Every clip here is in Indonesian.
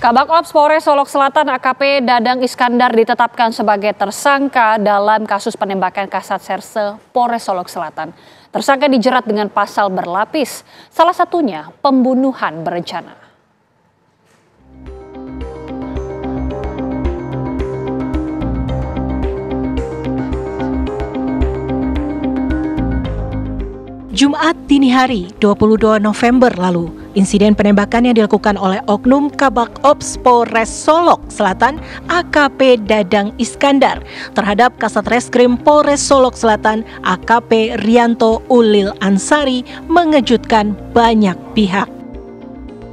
Kabak Ops Polres Solok Selatan AKP Dadang Iskandar ditetapkan sebagai tersangka dalam kasus penembakan Kasat Serse Polres Solok Selatan. Tersangka dijerat dengan pasal berlapis, salah satunya pembunuhan berencana. Jumat dini hari 22 November lalu, insiden penembakan yang dilakukan oleh oknum Kabak Ops Polres Solok Selatan AKP Dadang Iskandar terhadap Kasat Reskrim Polres Solok Selatan AKP Rianto Ulil Ansari mengejutkan banyak pihak.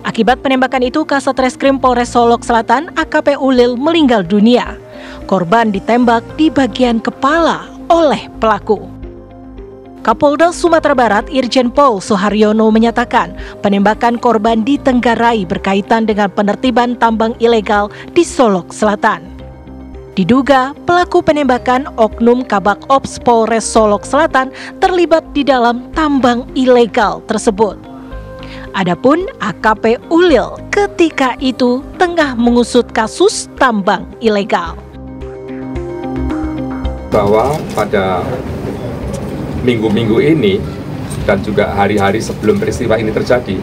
Akibat penembakan itu, Kasat Reskrim Polres Solok Selatan AKP Ulil meninggal dunia. Korban ditembak di bagian kepala oleh pelaku. Kapolda Sumatera Barat Irjen Pol Suharyono menyatakan penembakan korban ditenggarai berkaitan dengan penertiban tambang ilegal di Solok Selatan. Diduga pelaku penembakan oknum Kabak Ops Polres Solok Selatan terlibat di dalam tambang ilegal tersebut. Adapun AKP Ulil ketika itu tengah mengusut kasus tambang ilegal. Bahwa pada minggu-minggu ini dan juga hari-hari sebelum peristiwa ini terjadi,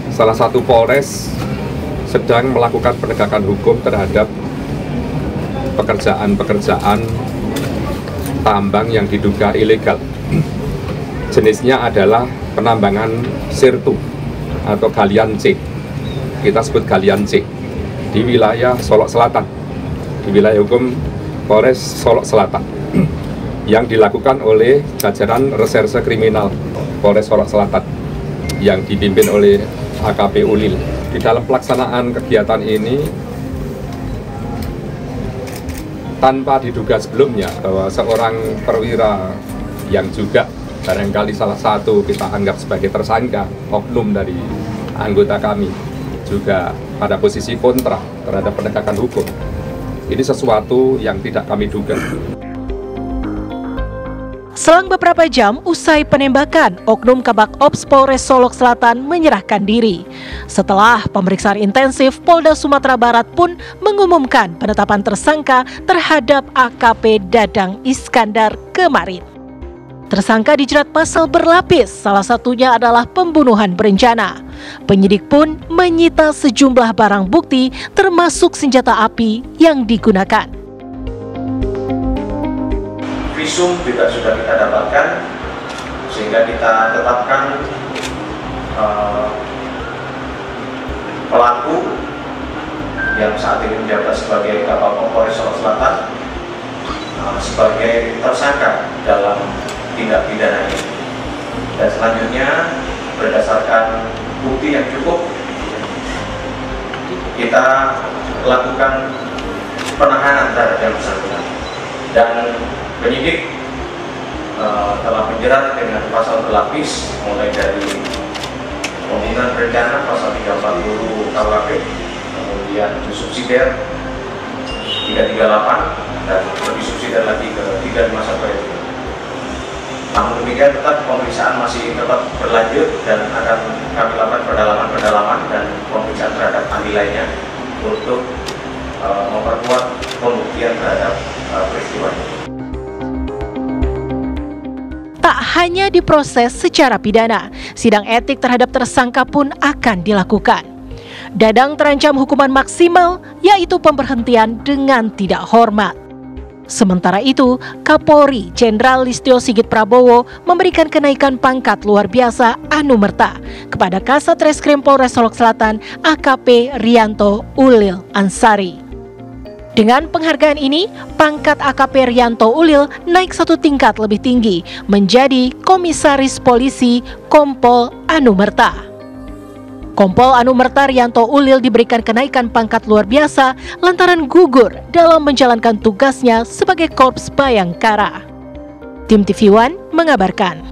salah satu Polres sedang melakukan penegakan hukum terhadap pekerjaan tambang yang diduga ilegal. Jenisnya adalah penambangan sirtu atau galian C. Kita sebut galian C di wilayah Solok Selatan, di wilayah hukum Polres Solok Selatan, yang dilakukan oleh jajaran Reserse Kriminal Polres Solok Selatan yang dipimpin oleh AKP Ulil. Di dalam pelaksanaan kegiatan ini, tanpa diduga sebelumnya bahwa seorang perwira yang juga barangkali salah satu kita anggap sebagai tersangka, oknum dari anggota kami, juga pada posisi kontra terhadap penegakan hukum. Ini sesuatu yang tidak kami duga. Selang beberapa jam usai penembakan, oknum Kabak Ops Polres Solok Selatan menyerahkan diri. Setelah pemeriksaan intensif, Polda Sumatera Barat pun mengumumkan penetapan tersangka terhadap AKP Dadang Iskandar kemarin. Tersangka dijerat pasal berlapis, salah satunya adalah pembunuhan berencana. Penyidik pun menyita sejumlah barang bukti termasuk senjata api yang digunakan. Visum juga sudah kita dapatkan, sehingga kita tetapkan pelaku yang saat ini menjabat sebagai Kabak Polres Solok Selatan sebagai tersangka dalam tindak pidana ini. Dan selanjutnya berdasarkan bukti yang cukup, kita lakukan penahanan terhadap yang bersangkutan. Dan penyidik telah menjerat dengan pasal berlapis mulai dari pembunuhan berencana pasal 340 KUHP, kemudian subsidiar 338 dan lebih subsidiar lagi ke 351 itu. Namun demikian tetap pemeriksaan masih tetap berlanjut dan akan kami lakukan pendalaman dan pemeriksaan terhadap ahli lainnya untuk memperkuat pembuktian terhadap peristiwa ini. Tak hanya diproses secara pidana, sidang etik terhadap tersangka pun akan dilakukan. Dadang terancam hukuman maksimal, yaitu pemberhentian dengan tidak hormat. Sementara itu, Kapolri Jenderal Listio Sigit Prabowo memberikan kenaikan pangkat luar biasa anumerta kepada Kasat Reskrim Polres Solok Selatan AKP Rianto Ulil Ansari. Dengan penghargaan ini, pangkat AKP Rianto Ulil naik satu tingkat lebih tinggi menjadi Komisaris Polisi Kompol Anumerta. Kompol Anumerta Rianto Ulil diberikan kenaikan pangkat luar biasa lantaran gugur dalam menjalankan tugasnya sebagai Korps Bayangkara. Tim TV One mengabarkan.